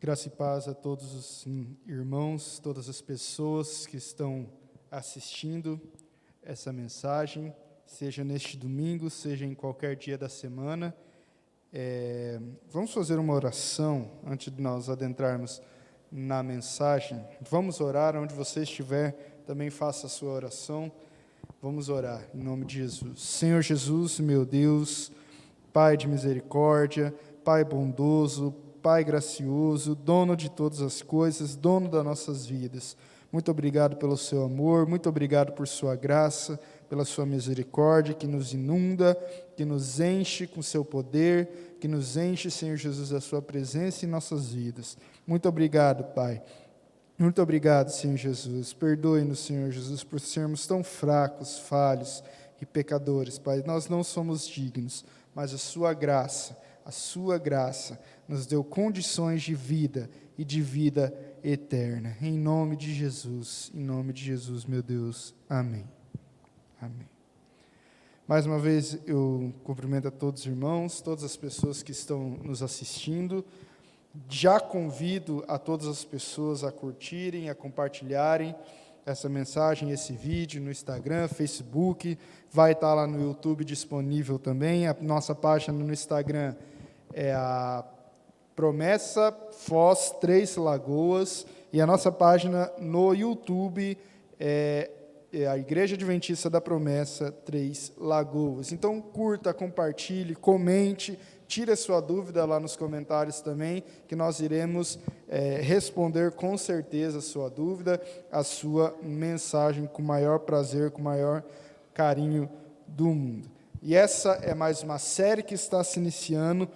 Graça e paz a todos os irmãos, todas as pessoas que estão assistindo essa mensagem, seja neste domingo, seja em qualquer dia da semana. Vamos fazer uma oração antes de nós adentrarmos na mensagem. Vamos orar, onde você estiver, também faça a sua oração. Vamos orar, em nome de Jesus. Senhor Jesus, meu Deus, Pai de misericórdia, Pai bondoso, Pai gracioso, dono de todas as coisas, dono das nossas vidas. Muito obrigado pelo seu amor, muito obrigado por sua graça, pela sua misericórdia que nos inunda, que nos enche com seu poder, que nos enche, Senhor Jesus, da sua presença em nossas vidas. Muito obrigado, Pai. Muito obrigado, Senhor Jesus. Perdoe-nos, Senhor Jesus, por sermos tão fracos, falhos e pecadores, Pai. Nós não somos dignos, mas a sua graça nos deu condições de vida e de vida eterna. Em nome de Jesus, meu Deus. Amém. Amém. Mais uma vez, eu cumprimento a todos os irmãos, todas as pessoas que estão nos assistindo. Já convido a todas as pessoas a curtirem, a compartilharem essa mensagem, esse vídeo no Instagram, Facebook, vai estar lá no YouTube disponível também. A nossa página no Instagram é a Promessa Foz Três Lagoas, e a nossa página no YouTube é a Igreja Adventista da Promessa Três Lagoas. Então, curta, compartilhe, comente, tire a sua dúvida lá nos comentários também, que nós iremos responder com certeza a sua dúvida, a sua mensagem com o maior prazer, com o maior carinho do mundo. E essa é mais uma série que está se iniciando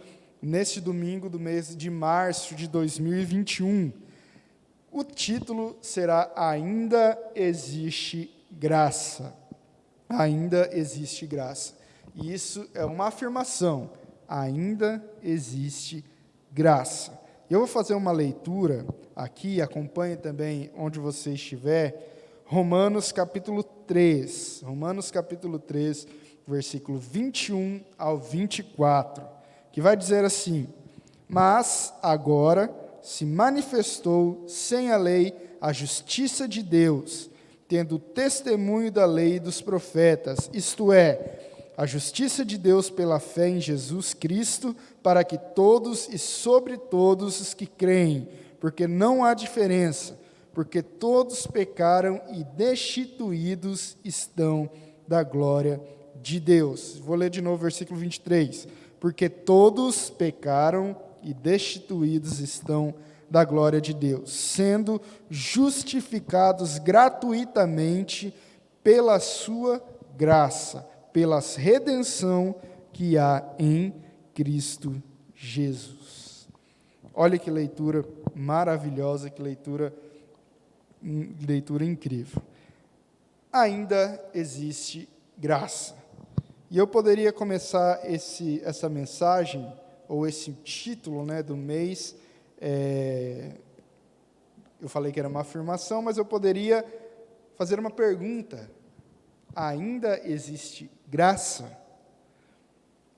neste domingo do mês de março de 2021. O título será Ainda Existe Graça. Ainda existe graça. E isso é uma afirmação. Ainda existe graça. Eu vou fazer uma leitura aqui, acompanhe também onde você estiver, Romanos capítulo 3, versículo 21 ao 24, que vai dizer assim: mas agora se manifestou sem a lei a justiça de Deus, tendo testemunho da lei e dos profetas, isto é, a justiça de Deus pela fé em Jesus Cristo, para que todos e sobre todos os que creem, porque não há diferença, porque todos pecaram e destituídos estão da glória de Deus. Vou ler de novo o versículo 23. Porque todos pecaram e destituídos estão da glória de Deus, sendo justificados gratuitamente pela sua graça, pela redenção que há em Cristo Jesus. Olha que leitura maravilhosa, que leitura incrível. Ainda existe graça. E eu poderia começar essa mensagem, ou esse título do mês, eu falei que era uma afirmação, mas eu poderia fazer uma pergunta. Ainda existe graça?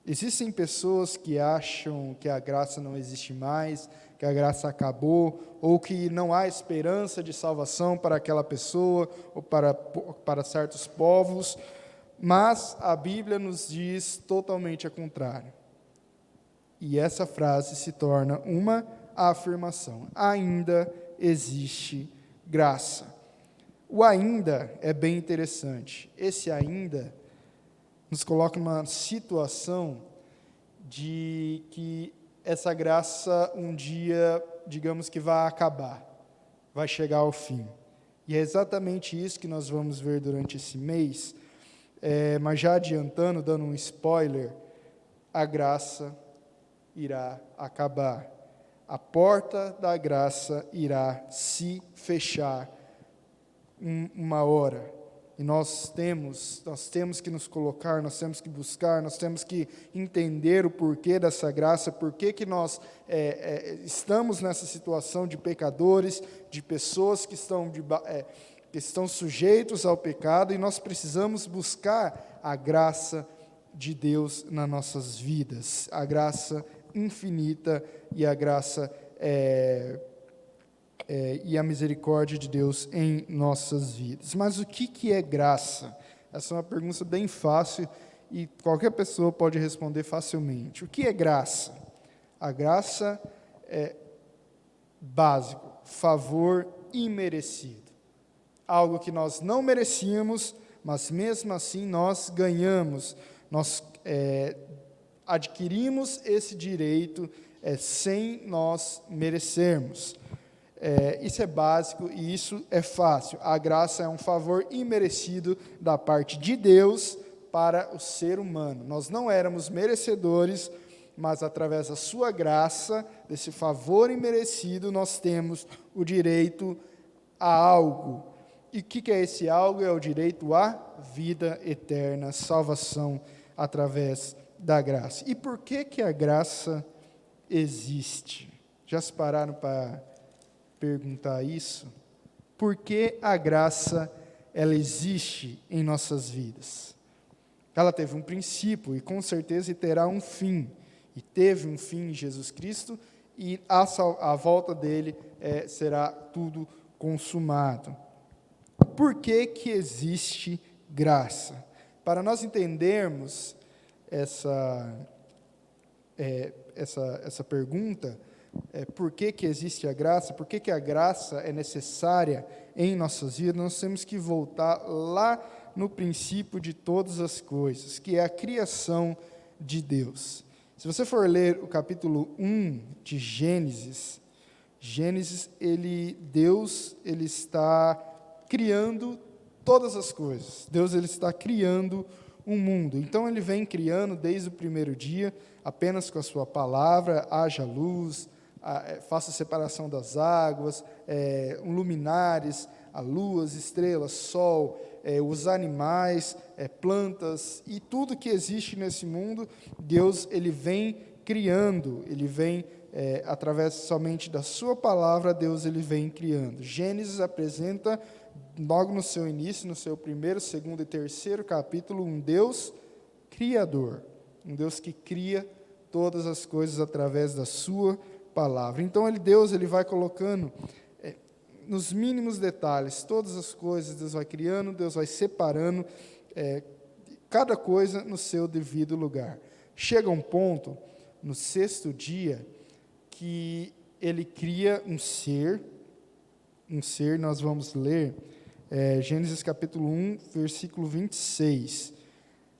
Existem pessoas que acham que a graça não existe mais, que a graça acabou, ou que não há esperança de salvação para aquela pessoa, ou para certos povos, mas a Bíblia nos diz totalmente ao contrário. E essa frase se torna uma afirmação. Ainda existe graça. O ainda é bem interessante. Esse ainda nos coloca numa situação de que essa graça um dia, digamos que vai acabar, vai chegar ao fim. E é exatamente isso que nós vamos ver durante esse mês. Mas já adiantando, dando um spoiler, a graça irá acabar. A porta da graça irá se fechar uma hora. E nós temos que nos colocar, nós temos que buscar, nós temos que entender o porquê dessa graça, porquê que nós estamos nessa situação de pecadores, de pessoas que estão sujeitos ao pecado, e nós precisamos buscar a graça de Deus nas nossas vidas, a graça infinita e a graça e a misericórdia de Deus em nossas vidas. Mas o que é graça? Essa é uma pergunta bem fácil e qualquer pessoa pode responder facilmente. O que é graça? A graça é básico, favor imerecido. Algo que nós não merecíamos, mas mesmo assim nós ganhamos, nós adquirimos esse direito sem nós merecermos. Isso é básico e isso é fácil. A graça é um favor imerecido da parte de Deus para o ser humano. Nós não éramos merecedores, mas através da sua graça, desse favor imerecido, nós temos o direito a algo. E o que é esse algo? É o direito à vida eterna, salvação através da graça. E por que a graça existe? Já se pararam para perguntar isso? Por que a graça ela existe em nossas vidas? Ela teve um princípio e com certeza terá um fim. E teve um fim em Jesus Cristo e a volta dele será tudo consumado. Por que existe graça? Para nós entendermos essa pergunta, por que existe a graça, por que a graça é necessária em nossas vidas, nós temos que voltar lá no princípio de todas as coisas, que é a criação de Deus. Se você for ler o capítulo 1 de Gênesis, Deus está criando todas as coisas. Deus ele está criando um mundo. Então, ele vem criando desde o primeiro dia, apenas com a sua palavra, haja luz, faça a separação das águas, luminares, a lua, as estrelas, sol, os animais, plantas e tudo que existe nesse mundo, Deus ele vem criando, ele vem através somente da sua palavra, Deus ele vem criando. Gênesis apresenta logo no seu início, no seu primeiro, segundo e terceiro capítulo, um Deus criador, um Deus que cria todas as coisas através da sua palavra. Então Deus ele vai colocando nos mínimos detalhes, todas as coisas, Deus vai criando, Deus vai separando, cada coisa no seu devido lugar. Chega um ponto, no sexto dia, que ele cria um ser, nós vamos ler, Gênesis capítulo 1, versículo 26,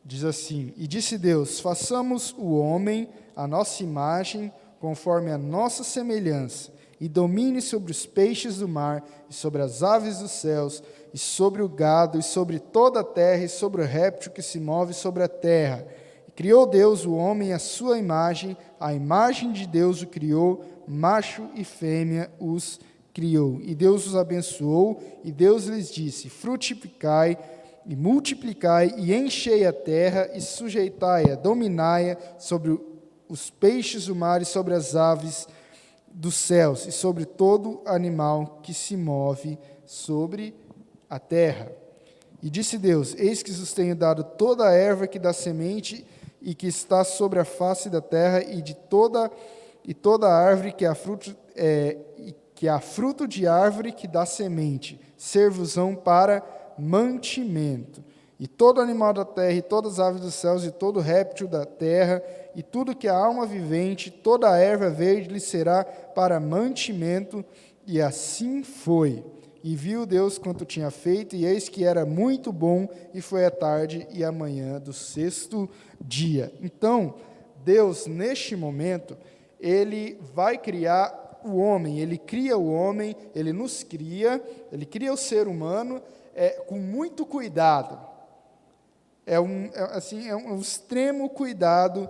diz assim: E disse Deus, façamos o homem à nossa imagem, conforme a nossa semelhança, e domine sobre os peixes do mar, e sobre as aves dos céus, e sobre o gado, e sobre toda a terra, e sobre o réptil que se move sobre a terra. E criou Deus o homem à sua imagem, a imagem de Deus o criou, macho e fêmea os criou. E Deus os abençoou, e Deus lhes disse: frutificai, e multiplicai, e enchei a terra, e sujeitai-a, dominai-a sobre os peixes do mar, e sobre as aves dos céus, e sobre todo animal que se move sobre a terra. E disse Deus: eis que vos tenho dado toda a erva que dá semente e que está sobre a face da terra, e toda a árvore que há fruto de árvore que dá semente, ser-vos-ão para mantimento. E todo animal da terra, e todas as aves dos céus, e todo réptil da terra, e tudo que há alma vivente, toda a erva verde lhe será para mantimento. E assim foi. E viu Deus quanto tinha feito, e eis que era muito bom, e foi a tarde e a manhã do sexto dia. Então, Deus, neste momento, ele vai criar o homem, ele cria o homem, ele nos cria, ele cria o ser humano com muito cuidado. É um extremo cuidado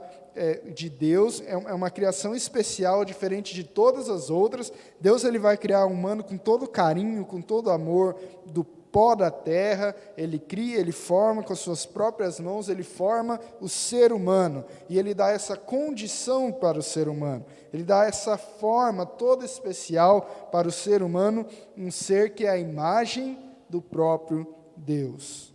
de Deus, é uma criação especial, diferente de todas as outras. Deus ele vai criar o humano com todo carinho, com todo amor, do pó da terra, ele cria, ele forma com as suas próprias mãos, ele forma o ser humano, e ele dá essa condição para o ser humano, ele dá essa forma toda especial para o ser humano, um ser que é a imagem do próprio Deus.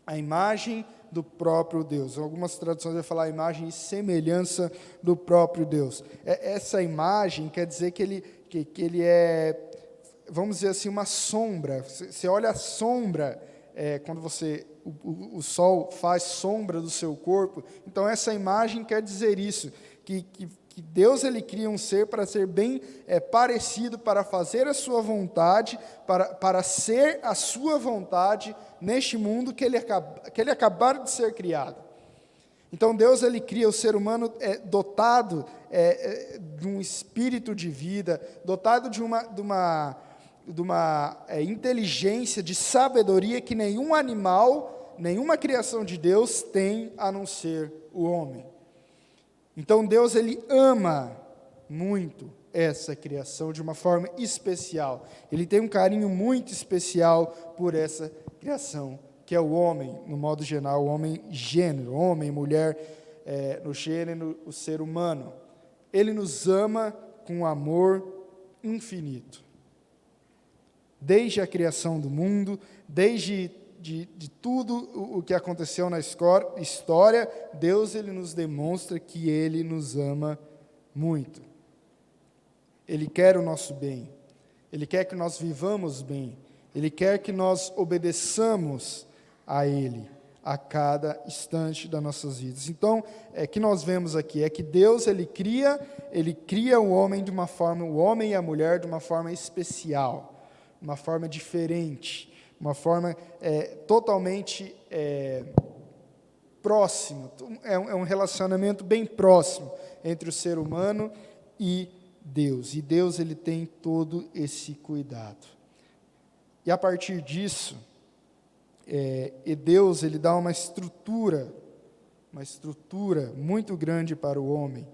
A imagem do próprio Deus. Algumas traduções vão falar imagem e semelhança do próprio Deus. Essa imagem quer dizer que ele é, vamos dizer assim, uma sombra. Você olha a sombra, quando o sol faz sombra do seu corpo. Então, essa imagem quer dizer isso, que Deus ele cria um ser para ser bem parecido, para fazer a sua vontade, para ser a sua vontade neste mundo que ele acabaram de ser criado. Então Deus ele cria o ser humano dotado de um espírito de vida, dotado de uma inteligência, de sabedoria que nenhum animal, nenhuma criação de Deus tem a não ser o homem. Então Deus ele ama muito essa criação de uma forma especial. Ele tem um carinho muito especial por essa criação, que é o homem, no modo geral, o homem gênero, homem, mulher, no gênero, o ser humano. Ele nos ama com um amor infinito. Desde a criação do mundo, desde de tudo o que aconteceu na história, Deus ele nos demonstra que Ele nos ama muito. Ele quer o nosso bem. Ele quer que nós vivamos bem. Ele quer que nós obedeçamos a Ele a cada instante das nossas vidas. Então, que nós vemos aqui que Deus ele cria o homem de uma forma, o homem e a mulher de uma forma especial, uma forma diferente, uma forma totalmente próxima. É um relacionamento bem próximo entre o ser humano e Deus. E Deus ele tem todo esse cuidado. E a partir disso, Deus ele dá uma estrutura muito grande para o homem.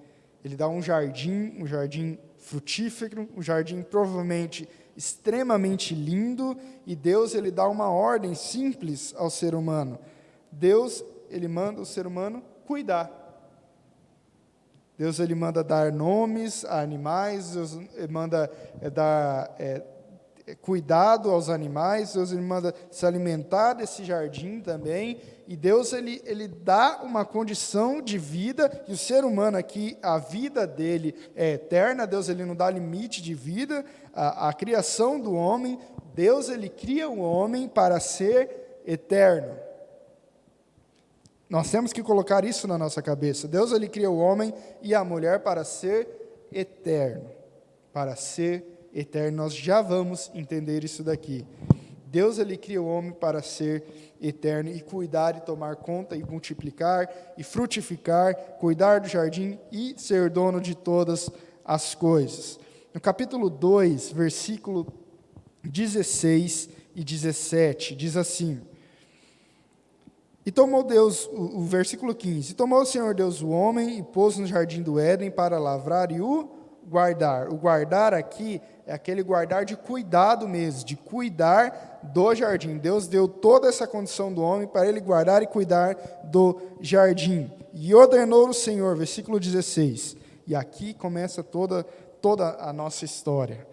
Ele dá um jardim frutífero, um jardim provavelmente extremamente lindo, e Deus ele dá uma ordem simples ao ser humano. Deus ele manda o ser humano cuidar. Deus ele manda dar nomes a animais, Deus ele manda dar cuidado aos animais, Deus ele manda se alimentar desse jardim também, e Deus ele dá uma condição de vida, e o ser humano aqui, a vida dele é eterna, Deus ele não dá limite de vida, a criação do homem, Deus ele cria o homem para ser eterno. Nós temos que colocar isso na nossa cabeça. Deus ele cria o homem e a mulher para ser eterno, para ser eterno. Nós já vamos entender isso daqui. Deus ele cria o homem para ser eterno e cuidar e tomar conta e multiplicar e frutificar, cuidar do jardim e ser dono de todas as coisas. No capítulo 2, versículo 16 e 17, diz assim: E tomou Deus, o versículo 15, e tomou o Senhor Deus o homem e pôs no jardim do Éden para lavrar e o guardar. O guardar aqui é aquele guardar de cuidado mesmo, de cuidar do jardim. Deus deu toda essa condição do homem para ele guardar e cuidar do jardim. E ordenou o Senhor, versículo 16, e aqui começa toda a nossa história.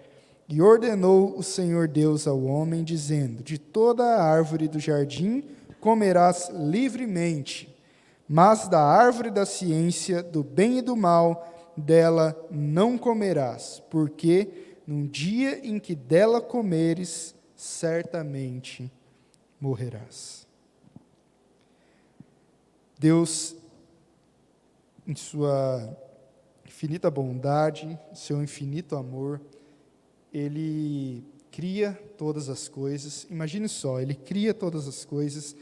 E ordenou o Senhor Deus ao homem, dizendo: De toda a árvore do jardim comerás livremente, mas da árvore da ciência do bem e do mal, dela não comerás, porque no dia em que dela comeres, certamente morrerás. Deus, em sua infinita bondade, seu infinito amor, Ele cria todas as coisas. Imagine só, Ele cria todas as coisas,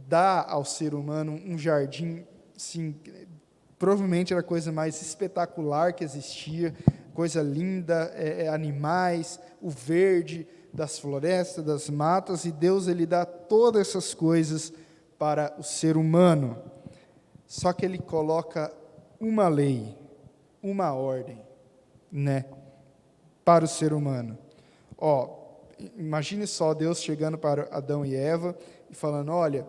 dá ao ser humano um jardim, sim, provavelmente era a coisa mais espetacular que existia, coisa linda, animais, o verde das florestas, das matas, e Deus ele dá todas essas coisas para o ser humano. Só que Ele coloca uma lei, uma ordem, para o ser humano. Imagine só Deus chegando para Adão e Eva e falando: olha,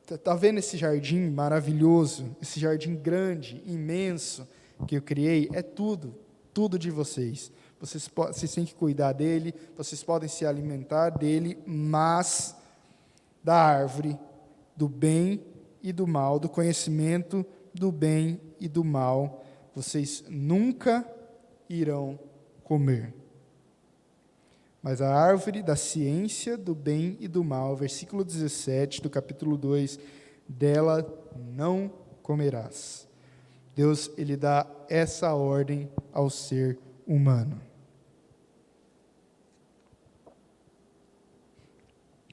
está vendo esse jardim maravilhoso, esse jardim grande, imenso, que eu criei? É tudo de vocês. Vocês têm que cuidar dele, vocês podem se alimentar dele, mas da árvore do bem e do mal, do conhecimento do bem e do mal, vocês nunca irão comer. Mas a árvore da ciência do bem e do mal, versículo 17 do capítulo 2, dela não comerás. Deus, ele dá essa ordem ao ser humano.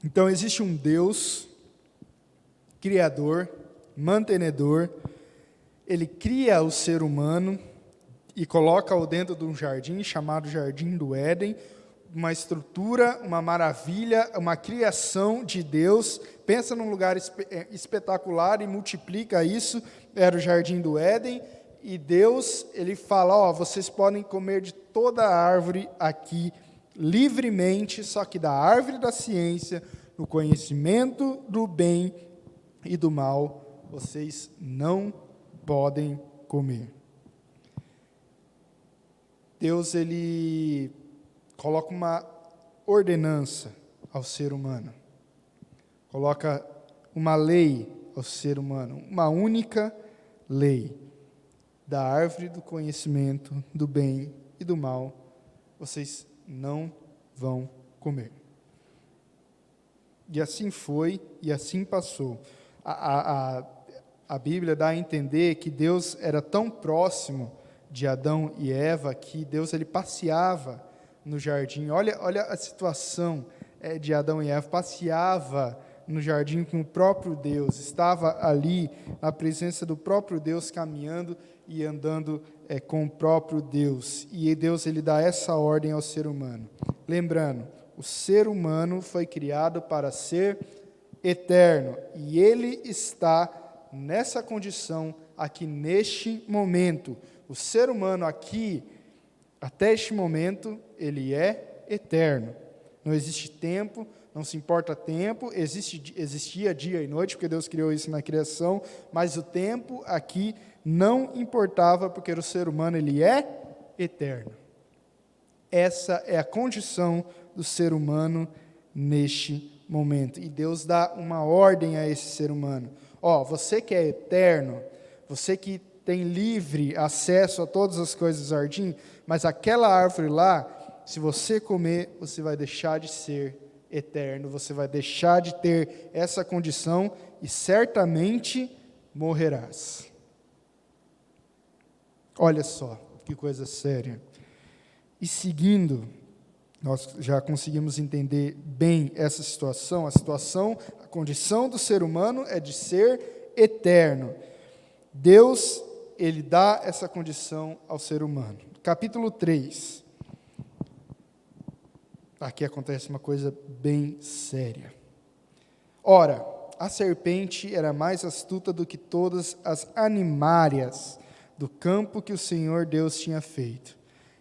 Então, existe um Deus, criador, mantenedor, ele cria o ser humano e coloca-o dentro de um jardim chamado Jardim do Éden, uma estrutura, uma maravilha, uma criação de Deus. Pensa num lugar espetacular e multiplica isso, era o Jardim do Éden, e Deus, ele fala, vocês podem comer de toda a árvore aqui livremente, só que da árvore da ciência, no conhecimento do bem e do mal, vocês não podem comer. Deus, ele coloca uma ordenança ao ser humano, coloca uma lei ao ser humano, uma única lei, da árvore do conhecimento do bem e do mal, vocês não vão comer. E assim foi, e assim passou. A Bíblia dá a entender que Deus era tão próximo de Adão e Eva que Deus, ele passeava no jardim. Olha a situação de Adão e Eva, passeava no jardim com o próprio Deus, estava ali na presença do próprio Deus, caminhando e andando com o próprio Deus. E Deus, ele dá essa ordem ao ser humano. Lembrando, o ser humano foi criado para ser eterno, e ele está nessa condição aqui neste momento. O ser humano aqui, até este momento, ele é eterno. Não existe tempo, não se importa tempo, existia dia e noite, porque Deus criou isso na criação, mas o tempo aqui não importava, porque o ser humano, ele é eterno. Essa é a condição do ser humano neste momento. E Deus dá uma ordem a esse ser humano. Você que é eterno, você que tem livre acesso a todas as coisas do jardim, mas aquela árvore lá, se você comer, você vai deixar de ser eterno, você vai deixar de ter essa condição e certamente morrerás. Olha só, que coisa séria. E seguindo, nós já conseguimos entender bem essa situação, a condição do ser humano é de ser eterno. Deus, ele dá essa condição ao ser humano. Capítulo 3. Aqui acontece uma coisa bem séria. Ora, a serpente era mais astuta do que todas as animárias do campo que o Senhor Deus tinha feito.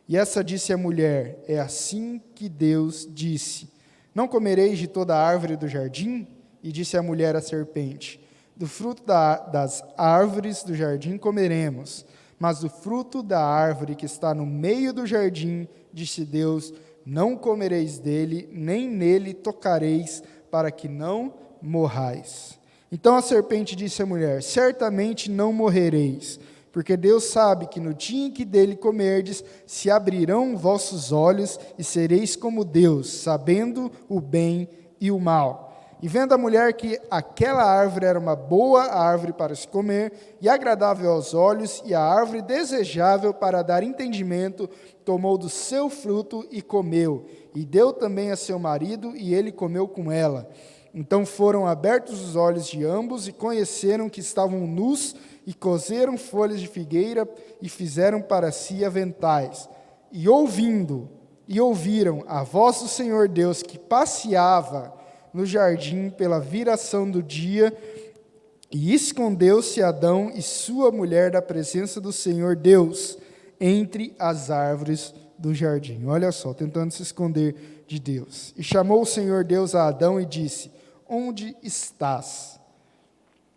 E essa disse à mulher, é assim que Deus disse, não comereis de toda a árvore do jardim? E disse a mulher à serpente, do fruto das árvores do jardim comeremos, mas do fruto da árvore que está no meio do jardim, disse Deus, não comereis dele, nem nele tocareis, para que não morrais. Então a serpente disse à mulher, certamente não morrereis, porque Deus sabe que no dia em que dele comerdes, se abrirão vossos olhos e sereis como Deus, sabendo o bem e o mal. E vendo a mulher que aquela árvore era uma boa árvore para se comer, e agradável aos olhos, e a árvore desejável para dar entendimento, tomou do seu fruto e comeu. E deu também a seu marido, e ele comeu com ela. Então foram abertos os olhos de ambos, e conheceram que estavam nus, e coseram folhas de figueira, e fizeram para si aventais. E ouviram a voz do Senhor Deus, que passeava no jardim pela viração do dia, e escondeu-se Adão e sua mulher da presença do Senhor Deus, entre as árvores do jardim. Olha só, tentando se esconder de Deus. E chamou o Senhor Deus a Adão e disse, onde estás?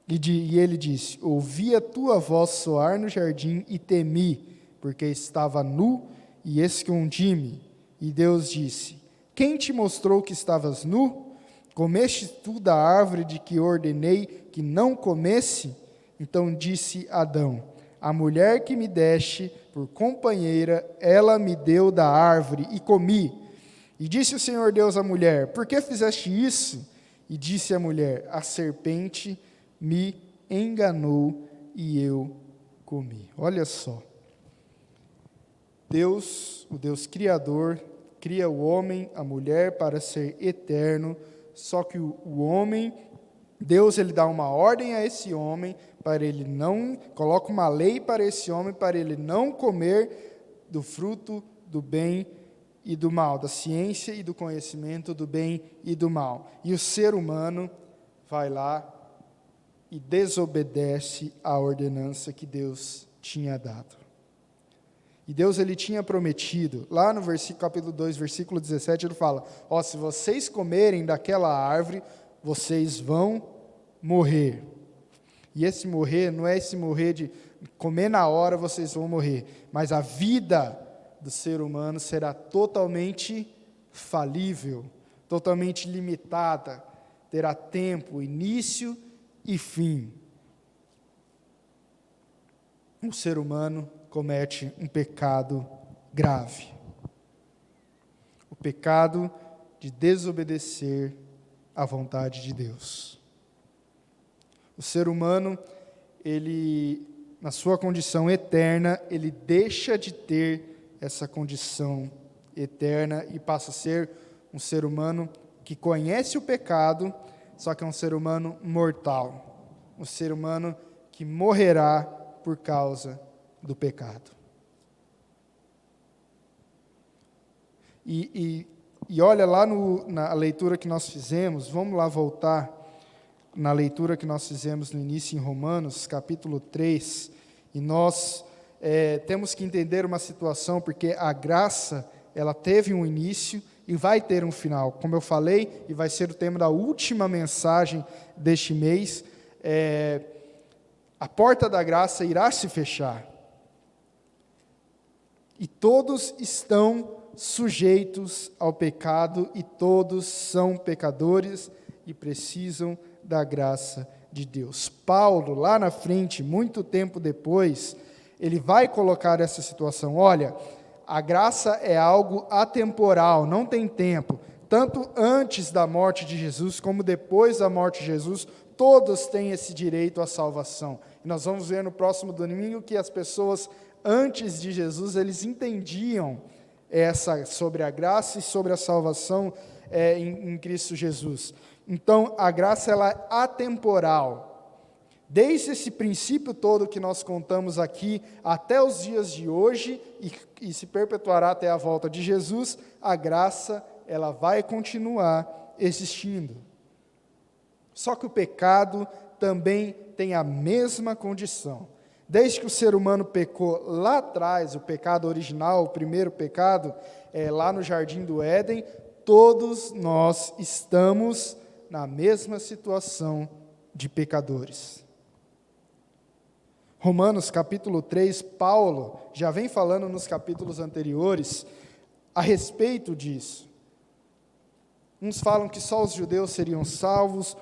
E ele disse, ouvi a tua voz soar no jardim e temi, porque estava nu e escondi-me. E Deus disse, quem te mostrou que estavas nu? Comeste tu da árvore de que ordenei que não comesse? Então disse Adão: a mulher que me deste por companheira, ela me deu da árvore e comi. E disse o Senhor Deus à mulher: por que fizeste isso? E disse a mulher: a serpente me enganou e eu comi. Olha só. Deus, o Deus Criador, cria o homem, a mulher para ser eterno, só que o homem, Deus ele dá uma ordem a esse homem, para ele não, coloca uma lei para esse homem, para ele não comer do fruto do bem e do mal, da ciência e do conhecimento do bem e do mal. E o ser humano vai lá e desobedece à ordenança que Deus tinha dado. E Deus ele tinha prometido, lá no capítulo 2, versículo 17, ele fala: se vocês comerem daquela árvore, vocês vão morrer. E esse morrer não é esse morrer de comer na hora, vocês vão morrer, mas a vida do ser humano será totalmente falível, totalmente limitada, terá tempo, início e fim. O ser humano comete um pecado grave. O pecado de desobedecer à vontade de Deus. O ser humano, ele, na sua condição eterna, ele deixa de ter essa condição eterna e passa a ser um ser humano que conhece o pecado, só que é um ser humano mortal. Um ser humano que morrerá por causa do pecado. E olha lá na leitura que nós fizemos, vamos lá voltar na leitura que nós fizemos no início em Romanos, capítulo 3, e nós temos que entender uma situação, porque a graça, ela teve um início e vai ter um final. Como eu falei, e vai ser o tema da última mensagem deste mês, a porta da graça irá se fechar. E todos estão sujeitos ao pecado, e todos são pecadores e precisam da graça de Deus. Paulo, lá na frente, muito tempo depois, ele vai colocar essa situação. Olha, a graça é algo atemporal, não tem tempo. Tanto antes da morte de Jesus, como depois da morte de Jesus, todos têm esse direito à salvação. E nós vamos ver no próximo domingo que as pessoas antes de Jesus, eles entendiam sobre a graça e sobre a salvação em Cristo Jesus. Então, a graça ela é atemporal. Desde esse princípio todo que nós contamos aqui, até os dias de hoje, e se perpetuará até a volta de Jesus, a graça ela vai continuar existindo. Só que o pecado também tem a mesma condição. Desde que o ser humano pecou lá atrás, o pecado original, o primeiro pecado, lá no Jardim do Éden, todos nós estamos na mesma situação de pecadores. Romanos capítulo 3, Paulo já vem falando nos capítulos anteriores a respeito disso. Uns falam que só os judeus seriam salvos,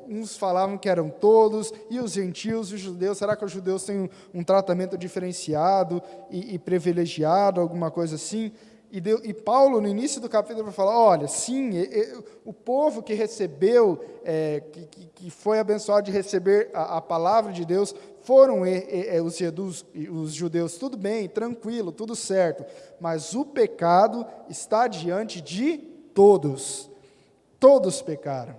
uns falavam que eram todos, e os gentios e os judeus, será que os judeus têm um tratamento diferenciado e privilegiado, alguma coisa assim? E Paulo, no início do capítulo, vai falar, olha, sim, o povo que recebeu, que foi abençoado de receber a palavra de Deus, foram os judeus, tudo bem, tranquilo, tudo certo, mas o pecado está diante de todos pecaram.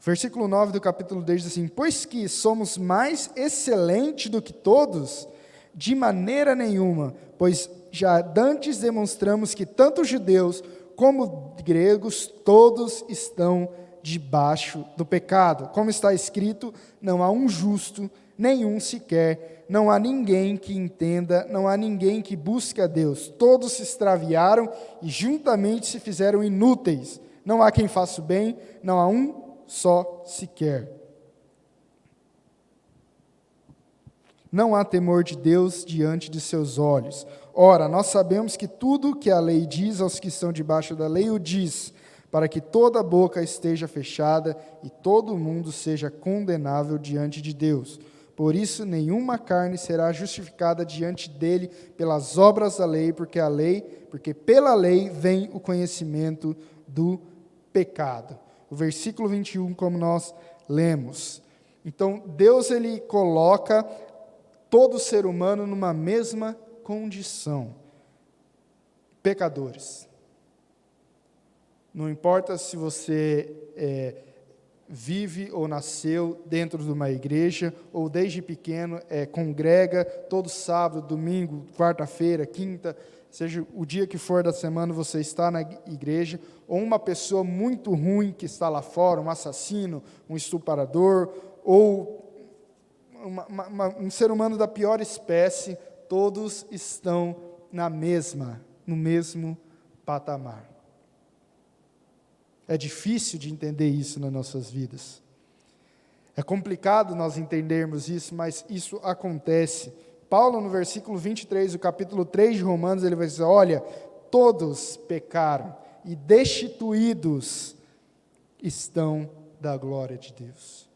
Versículo 9 do capítulo 10 diz assim: pois que somos mais excelentes do que todos, de maneira nenhuma, pois já dantes demonstramos que tanto judeus como gregos, todos estão debaixo do pecado. Como está escrito, não há um justo, nenhum sequer, não há ninguém que entenda, não há ninguém que busque a Deus. Todos se extraviaram e juntamente se fizeram inúteis. Não há quem faça o bem, não há um só sequer. Não há temor de Deus diante de seus olhos. Ora, nós sabemos que tudo que a lei diz aos que estão debaixo da lei o diz, para que toda boca esteja fechada e todo mundo seja condenável diante de Deus. Por isso, nenhuma carne será justificada diante dele pelas obras da lei, porque pela lei vem o conhecimento do pecado. O versículo 21, como nós lemos. Então, Deus ele coloca todo ser humano numa mesma condição. Pecadores. Não importa se você vive ou nasceu dentro de uma igreja, ou desde pequeno congrega todo sábado, domingo, quarta-feira, quinta, seja o dia que for da semana você está na igreja, ou uma pessoa muito ruim que está lá fora, um assassino, um estuprador, ou um ser humano da pior espécie, todos estão no mesmo patamar. É difícil de entender isso nas nossas vidas. É complicado nós entendermos isso, mas isso acontece. Paulo, no versículo 23, do capítulo 3 de Romanos, ele vai dizer, olha, todos pecaram e destituídos estão da glória de Deus.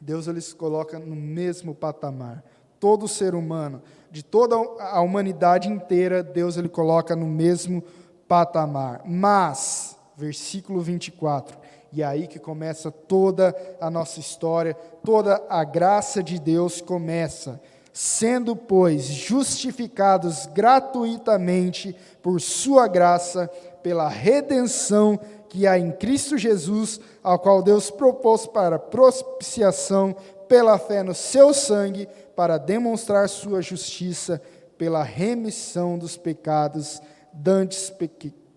Deus ele se coloca no mesmo patamar. Todo ser humano, de toda a humanidade inteira, Deus ele coloca no mesmo patamar. Mas, versículo 24, e é aí que começa toda a nossa história, toda a graça de Deus começa. Sendo, pois, justificados gratuitamente por sua graça, pela redenção que há em Cristo Jesus, ao qual Deus propôs para propiciação pela fé no seu sangue, para demonstrar sua justiça pela remissão dos pecados dantes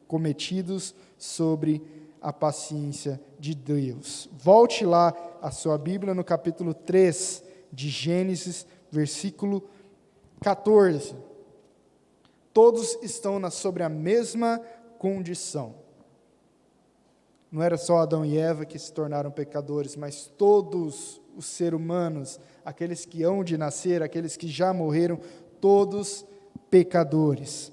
cometidos sobre a paciência de Deus. Volte lá a sua Bíblia no capítulo 3 de Gênesis, versículo 14. Todos estão sobre a mesma condição. Não era só Adão e Eva que se tornaram pecadores, mas todos os seres humanos, aqueles que hão de nascer, aqueles que já morreram, todos pecadores.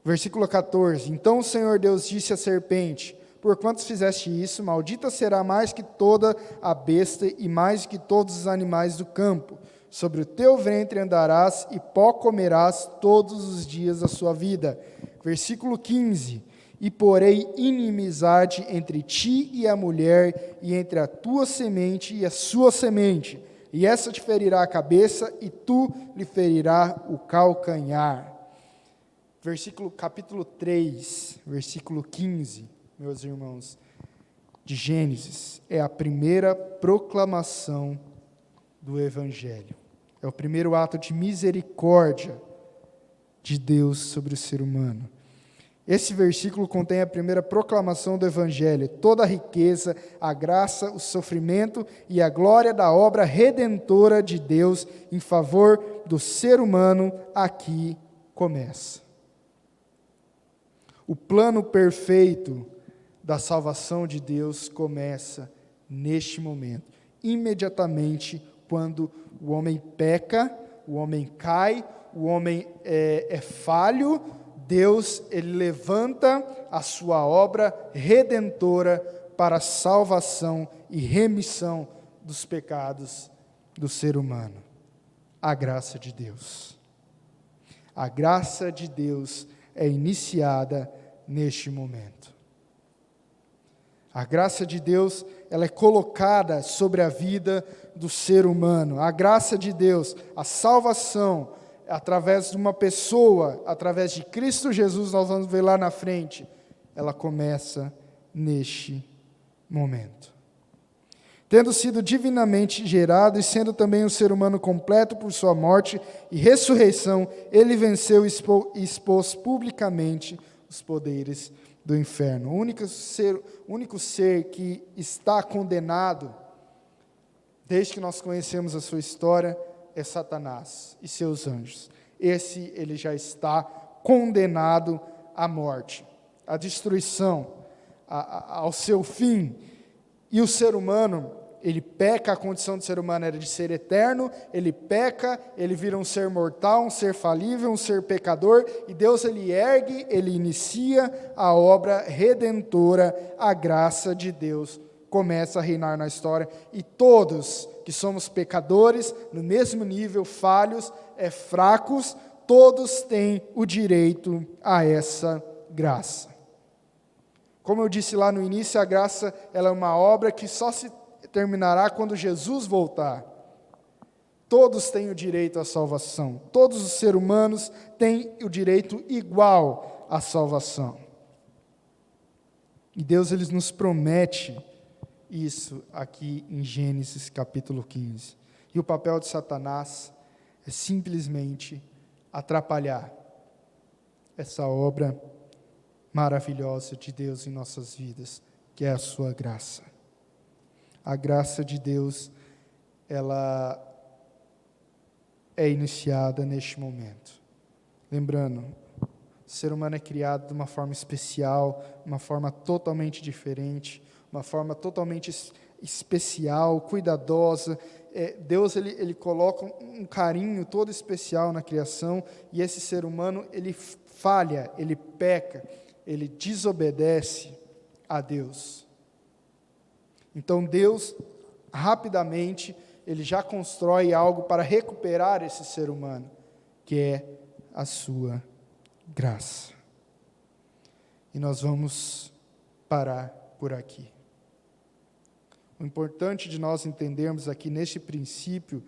Versículo 14, então o Senhor Deus disse à serpente, porquanto fizeste isso, maldita será mais que toda a besta e mais que todos os animais do campo. Sobre o teu ventre andarás e pó comerás todos os dias da sua vida. Versículo 15, e porei inimizade entre ti e a mulher, e entre a tua semente e a sua semente, e essa te ferirá a cabeça, e tu lhe ferirá o calcanhar. Capítulo 3, versículo 15, meus irmãos, de Gênesis, é a primeira proclamação do Evangelho. É o primeiro ato de misericórdia de Deus sobre o ser humano. Esse versículo contém a primeira proclamação do Evangelho, toda a riqueza, a graça, o sofrimento e a glória da obra redentora de Deus em favor do ser humano aqui começa. O plano perfeito da salvação de Deus começa neste momento, imediatamente quando o homem peca, o homem cai, o homem é falho, Deus ele levanta a sua obra redentora para a salvação e remissão dos pecados do ser humano. A graça de Deus. A graça de Deus é iniciada neste momento. A graça de Deus, ela é colocada sobre a vida do ser humano. A graça de Deus, a salvação, através de uma pessoa, através de Cristo Jesus, nós vamos ver lá na frente, ela começa neste momento. Tendo sido divinamente gerado e sendo também um ser humano completo por sua morte e ressurreição, ele venceu e expôs publicamente os poderes do inferno. O único ser que está condenado, desde que nós conhecemos a sua história, é Satanás e seus anjos. Ele já está condenado à morte, à destruição, ao seu fim. E o ser humano, Ele peca, a condição do ser humano era de ser eterno, ele peca, ele vira um ser mortal, um ser falível, um ser pecador, e Deus ele ergue, ele inicia a obra redentora, a graça de Deus começa a reinar na história, e todos que somos pecadores, no mesmo nível, falhos, fracos, todos têm o direito a essa graça. Como eu disse lá no início, a graça ela é uma obra que só se terminará quando Jesus voltar. Todos têm o direito à salvação. Todos os seres humanos têm o direito igual à salvação. E Deus ele nos promete isso aqui em Gênesis capítulo 15. E o papel de Satanás é simplesmente atrapalhar essa obra maravilhosa de Deus em nossas vidas, que é a sua graça. A graça de Deus, ela é iniciada neste momento. Lembrando, o ser humano é criado de uma forma especial, uma forma totalmente diferente, uma forma totalmente especial, cuidadosa. Deus ele coloca um carinho todo especial na criação, e esse ser humano, ele falha, ele peca, ele desobedece a Deus. Então Deus, rapidamente, ele já constrói algo para recuperar esse ser humano, que é a sua graça. E nós vamos parar por aqui. O importante de nós entendermos aqui neste princípio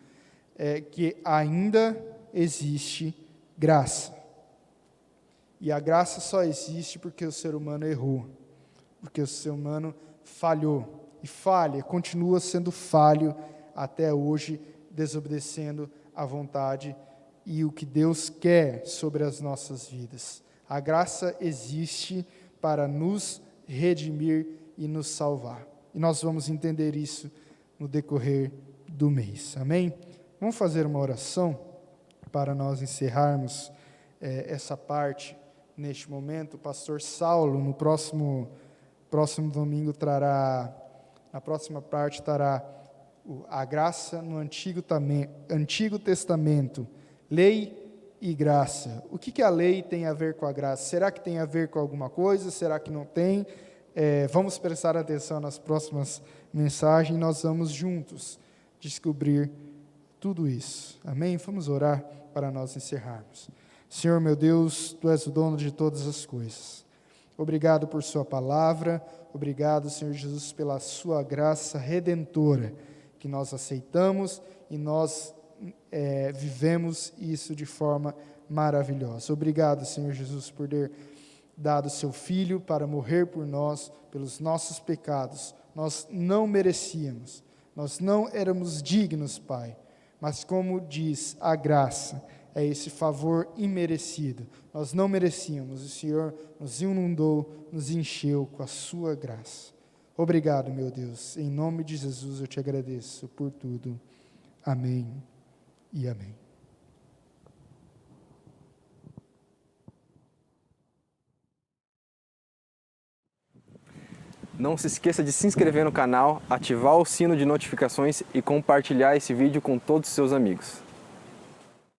é que ainda existe graça. E a graça só existe porque o ser humano errou, porque o ser humano falhou. E falha, continua sendo falho até hoje, desobedecendo a vontade e o que Deus quer sobre as nossas vidas. A graça existe para nos redimir e nos salvar. E nós vamos entender isso no decorrer do mês. Amém? Vamos fazer uma oração para nós encerrarmos essa parte neste momento. O pastor Saulo, no próximo domingo, na próxima parte, trará a graça no Antigo Testamento, lei e graça. O que a lei tem a ver com a graça? Será que tem a ver com alguma coisa? Será que não tem? Vamos prestar atenção nas próximas mensagens, nós vamos juntos descobrir tudo isso. Amém? Vamos orar para nós encerrarmos. Senhor meu Deus, Tu és o dono de todas as coisas. Obrigado por Sua palavra, obrigado, Senhor Jesus, pela Sua graça redentora, que nós aceitamos e nós vivemos isso de forma maravilhosa. Obrigado, Senhor Jesus, por ter dado Seu Filho para morrer por nós, pelos nossos pecados. Nós não merecíamos, nós não éramos dignos, Pai, mas como diz a graça, é esse favor imerecido. Nós não merecíamos, o Senhor nos inundou, nos encheu com a Sua graça. Obrigado, meu Deus. Em nome de Jesus eu te agradeço por tudo. Amém e amém. Não se esqueça de se inscrever no canal, ativar o sino de notificações e compartilhar esse vídeo com todos os seus amigos.